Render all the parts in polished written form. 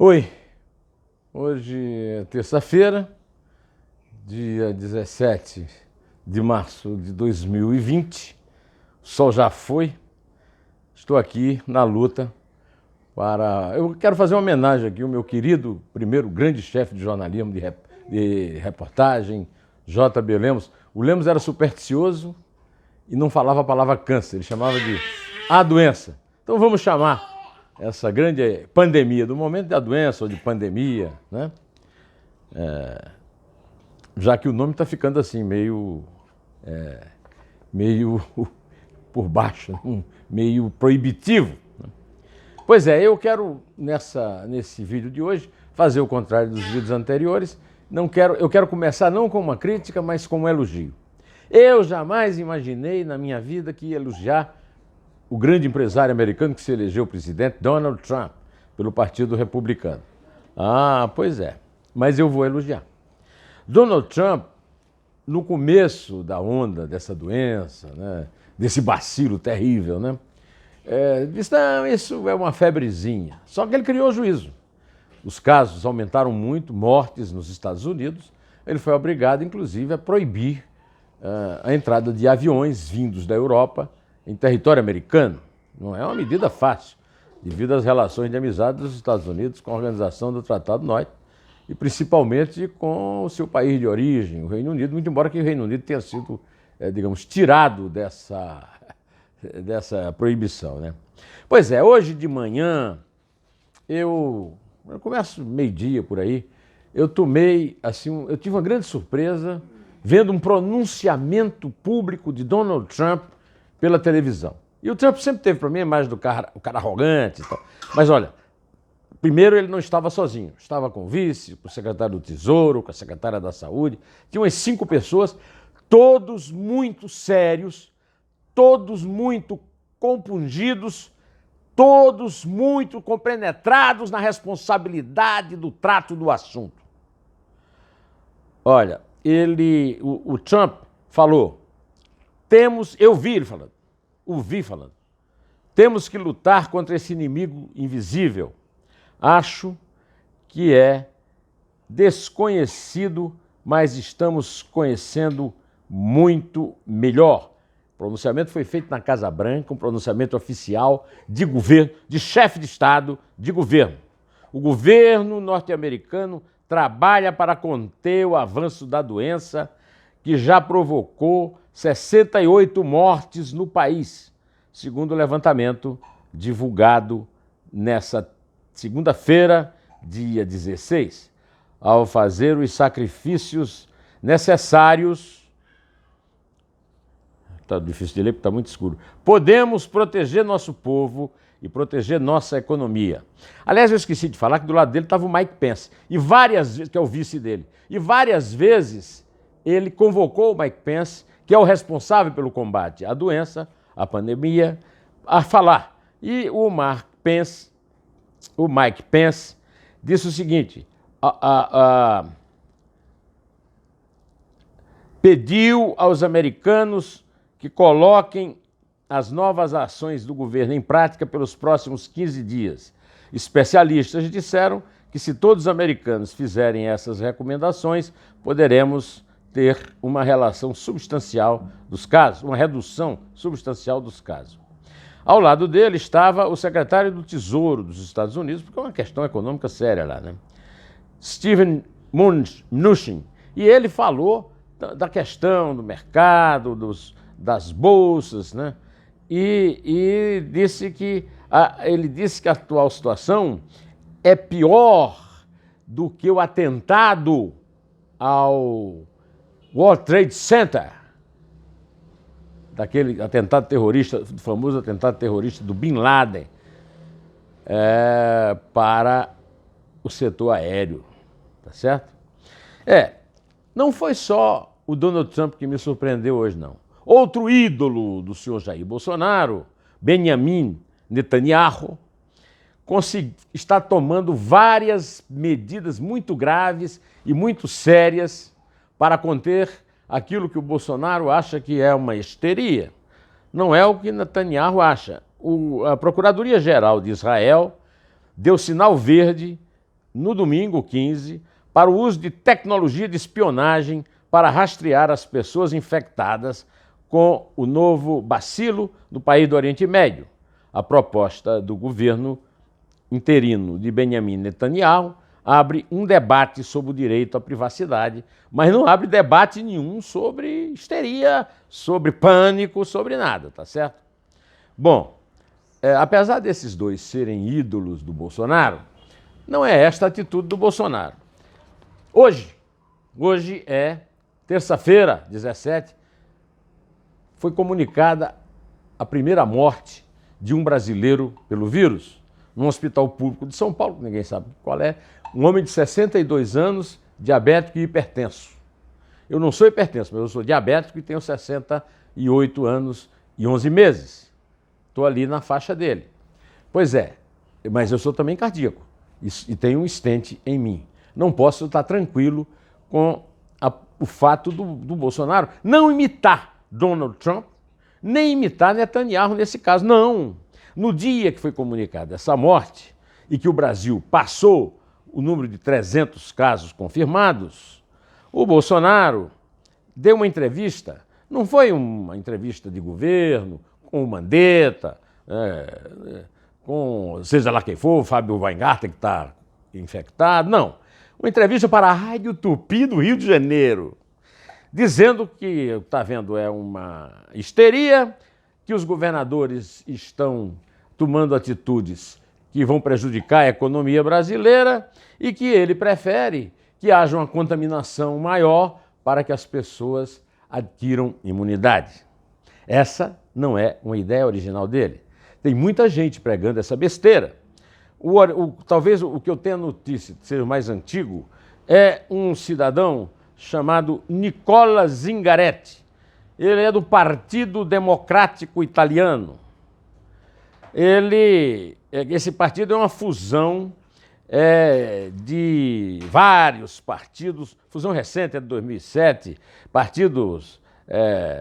Oi, hoje é terça-feira, dia 17 de março de 2020. O sol já foi, estou aqui na luta para... Eu quero fazer uma homenagem aqui ao meu querido primeiro grande chefe de jornalismo, de reportagem, J.B. Lemos. O Lemos era supersticioso e não falava a palavra câncer, ele chamava de a doença. Então vamos chamar essa grande pandemia, do momento da doença ou de pandemia, né? Já que o nome está ficando assim, meio por baixo, meio proibitivo. Pois é, eu quero, nesse vídeo de hoje, fazer o contrário dos vídeos anteriores. Eu quero começar não com uma crítica, mas com um elogio. Eu jamais imaginei na minha vida que ia elogiar o grande empresário americano que se elegeu presidente, Donald Trump, pelo Partido Republicano. Ah, pois é, mas eu vou elogiar. Donald Trump, no começo da onda dessa doença, né, desse bacilo terrível, né, disse, não, isso é uma febrezinha. Só que ele criou juízo. Os casos aumentaram muito, mortes nos Estados Unidos. Ele foi obrigado, inclusive, a proibir a entrada de aviões vindos da Europa em território americano. Não é uma medida fácil, devido às relações de amizade dos Estados Unidos com a organização do Tratado Norte e principalmente com o seu país de origem, o Reino Unido, muito embora que o Reino Unido tenha sido, digamos, tirado dessa proibição, né? Pois é, hoje de manhã, eu começo meio-dia por aí, eu tive uma grande surpresa vendo um pronunciamento público de Donald Trump pela televisão. E o Trump sempre teve para mim a imagem do cara, o cara arrogante e tal. Mas olha, primeiro ele não estava sozinho. Estava com o vice, com o secretário do Tesouro, com a secretária da Saúde. Tinha umas 5 pessoas, todos muito sérios, todos muito compungidos, todos muito compenetrados na responsabilidade do trato do assunto. Olha, o Trump falou, eu vi ele falando, temos que lutar contra esse inimigo invisível. Acho que é desconhecido, mas estamos conhecendo muito melhor. O pronunciamento foi feito na Casa Branca, um pronunciamento oficial de governo, de chefe de Estado de governo. O governo norte-americano trabalha para conter o avanço da doença, que já provocou 68 mortes no país, segundo o levantamento divulgado nessa segunda-feira, dia 16, ao fazer os sacrifícios necessários. Está difícil de ler porque está muito escuro. Podemos proteger nosso povo e proteger nossa economia. Aliás, eu esqueci de falar que do lado dele estava o Mike Pence, que é o vice dele. E várias vezes ele convocou o Mike Pence, que é o responsável pelo combate à doença, à pandemia, a falar. E o Mike Pence disse o seguinte, pediu aos americanos que coloquem as novas ações do governo em prática pelos próximos 15 dias. Especialistas disseram que se todos os americanos fizerem essas recomendações, poderemos ter uma relação substancial dos casos, uma redução substancial dos casos. Ao lado dele estava o secretário do Tesouro dos Estados Unidos, porque é uma questão econômica séria lá, né? Steven Mnuchin. E ele falou da questão do mercado, das bolsas, né? E disse que a atual situação é pior do que o atentado ao World Trade Center, daquele atentado terrorista, do famoso atentado terrorista do Bin Laden, para o setor aéreo, tá certo? Não foi só o Donald Trump que me surpreendeu hoje, não. Outro ídolo do senhor Jair Bolsonaro, Benjamin Netanyahu, está tomando várias medidas muito graves e muito sérias para conter aquilo que o Bolsonaro acha que é uma histeria. Não é o que Netanyahu acha. A Procuradoria-Geral de Israel deu sinal verde no domingo 15, para o uso de tecnologia de espionagem para rastrear as pessoas infectadas com o novo bacilo no país do Oriente Médio. A proposta do governo interino de Benjamin Netanyahu abre um debate sobre o direito à privacidade, mas não abre debate nenhum sobre histeria, sobre pânico, sobre nada, tá certo? Bom, apesar desses dois serem ídolos do Bolsonaro, não é esta a atitude do Bolsonaro. Hoje é terça-feira, 17, foi comunicada a primeira morte de um brasileiro pelo vírus, num hospital público de São Paulo, que ninguém sabe qual é, um homem de 62 anos, diabético e hipertenso. Eu não sou hipertenso, mas eu sou diabético e tenho 68 anos e 11 meses. Estou ali na faixa dele. Pois é, mas eu sou também cardíaco e tenho um stent em mim. Não posso estar tranquilo com o fato do Bolsonaro não imitar Donald Trump, nem imitar Netanyahu nesse caso. Não! No dia que foi comunicada essa morte e que o Brasil passou o número de 300 casos confirmados, o Bolsonaro deu uma entrevista, não foi uma entrevista de governo, com o Mandetta, com seja lá quem for, o Fábio Weingarten, que está infectado, não. Uma entrevista para a Rádio Tupi do Rio de Janeiro, dizendo que, está vendo, é uma histeria, que os governadores estão tomando atitudes que vão prejudicar a economia brasileira e que ele prefere que haja uma contaminação maior para que as pessoas adquiram imunidade. Essa não é uma ideia original dele. Tem muita gente pregando essa besteira. Talvez o que eu tenha notícia, seja mais antigo, é um cidadão chamado Nicola Zingaretti. Ele é do Partido Democrático Italiano. Esse partido é uma fusão de vários partidos, fusão recente, é de 2007, partidos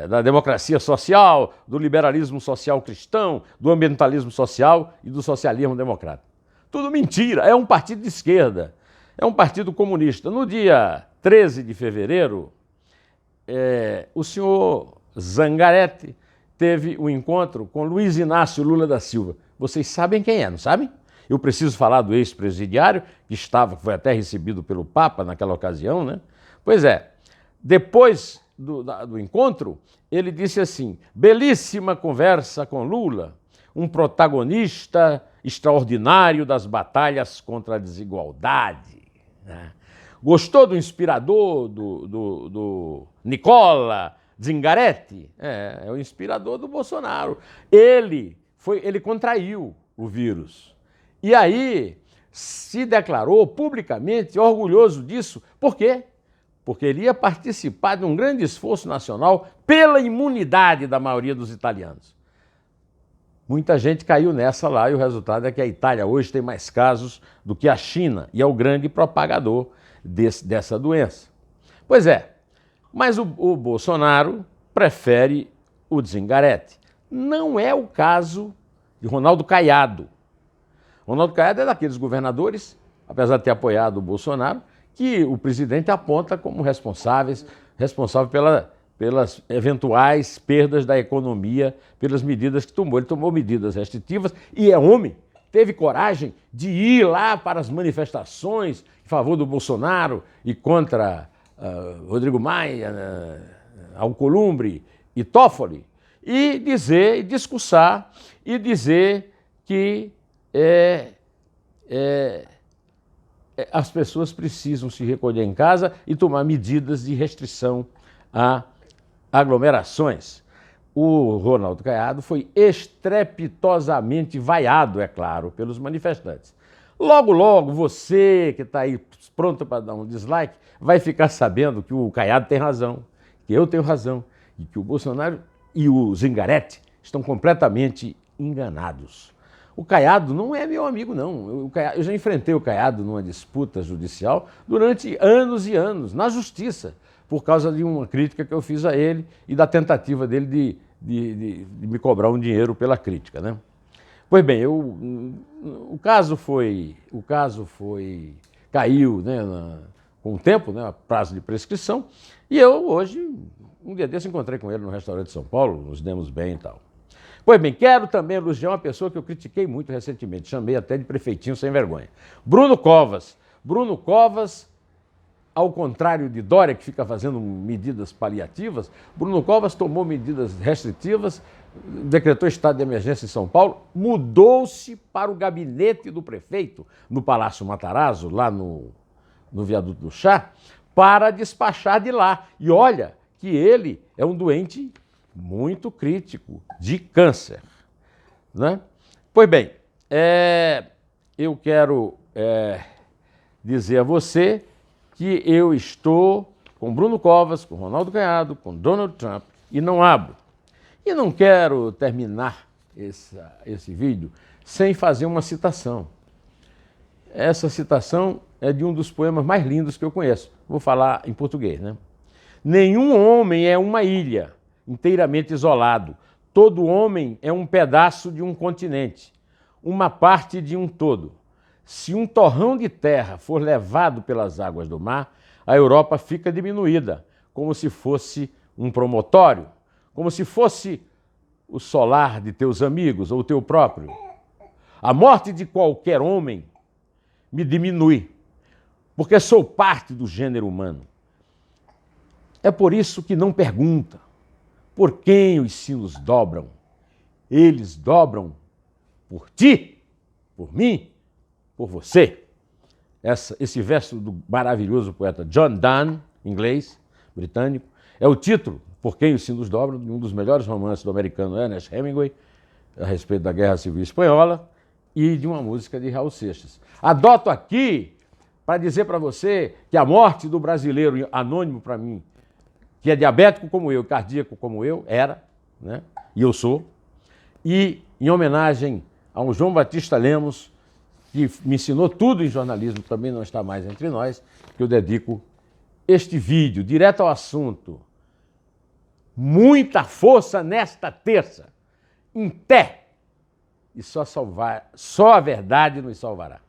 da democracia social, do liberalismo social cristão, do ambientalismo social e do socialismo democrático. Tudo mentira, é um partido de esquerda, é um partido comunista. No dia 13 de fevereiro, o senhor Zingaretti teve um encontro com Luiz Inácio Lula da Silva. Vocês sabem quem é, não sabem? Eu preciso falar do ex-presidiário, que foi até recebido pelo Papa naquela ocasião, né? Pois é, depois do encontro, ele disse assim: belíssima conversa com Lula, um protagonista extraordinário das batalhas contra a desigualdade. Né? Gostou do inspirador do Nicola Zingaretti? É o inspirador do Bolsonaro. Ele contraiu o vírus. E aí se declarou publicamente orgulhoso disso. Por quê? Porque ele ia participar de um grande esforço nacional pela imunidade da maioria dos italianos. Muita gente caiu nessa lá e o resultado é que a Itália hoje tem mais casos do que a China e é o grande propagador dessa doença. Pois é, mas o Bolsonaro prefere o Zingaretti. Não é o caso de Ronaldo Caiado. Ronaldo Caiado é daqueles governadores, apesar de ter apoiado o Bolsonaro, que o presidente aponta como responsável pelas eventuais perdas da economia, pelas medidas que tomou. Ele tomou medidas restritivas e é homem, teve coragem de ir lá para as manifestações em favor do Bolsonaro e contra Rodrigo Maia, Alcolumbre e Toffoli, e discursar e dizer que as pessoas precisam se recolher em casa e tomar medidas de restrição a aglomerações. O Ronaldo Caiado foi estrepitosamente vaiado, é claro, pelos manifestantes. Logo, logo, você que está aí pronto para dar um dislike, vai ficar sabendo que o Caiado tem razão, que eu tenho razão, e que o Bolsonaro e o Zingaretti estão completamente enganados. O Caiado não é meu amigo, não. Eu já enfrentei o Caiado numa disputa judicial durante anos e anos, na justiça, por causa de uma crítica que eu fiz a ele e da tentativa dele de me cobrar um dinheiro pela crítica, né? Pois bem, o caso foi caiu, né, com o tempo, né, prazo de prescrição, e eu hoje, um dia desse, encontrei com ele no restaurante de São Paulo, nos demos bem e tal. Pois bem, quero também elogiar uma pessoa que eu critiquei muito recentemente, chamei até de prefeitinho sem vergonha. Bruno Covas. Bruno Covas, ao contrário de Dória, que fica fazendo medidas paliativas, Bruno Covas tomou medidas restritivas, decretou estado de emergência em São Paulo, mudou-se para o gabinete do prefeito, no Palácio Matarazzo, lá no Viaduto do Chá, para despachar de lá. E olha que ele é um doente muito crítico de câncer, né? Pois bem, eu quero dizer a você que eu estou com Bruno Covas, com Ronaldo Caiado, com Donald Trump e não abro. E não quero terminar esse vídeo sem fazer uma citação. Essa citação é de um dos poemas mais lindos que eu conheço. Vou falar em português, né? Nenhum homem é uma ilha inteiramente isolado. Todo homem é um pedaço de um continente, uma parte de um todo. Se um torrão de terra for levado pelas águas do mar, a Europa fica diminuída, como se fosse um promontório, como se fosse o solar de teus amigos ou o teu próprio. A morte de qualquer homem me diminui, porque sou parte do gênero humano. É por isso que não pergunta por quem os sinos dobram. Eles dobram por ti, por mim, por você. Esse verso do maravilhoso poeta John Donne, inglês, britânico, é o título Por Quem os Sinos Dobram, de um dos melhores romances do americano Ernest Hemingway, a respeito da Guerra Civil Espanhola, e de uma música de Raul Seixas. Adoto aqui para dizer para você que a morte do brasileiro anônimo para mim, que é diabético como eu, cardíaco como eu, era, né? E eu sou, e em homenagem a um João Batista Lemos, que me ensinou tudo em jornalismo, também não está mais entre nós, que eu dedico este vídeo, direto ao assunto. Muita força nesta terça, em pé, e só a verdade nos salvará.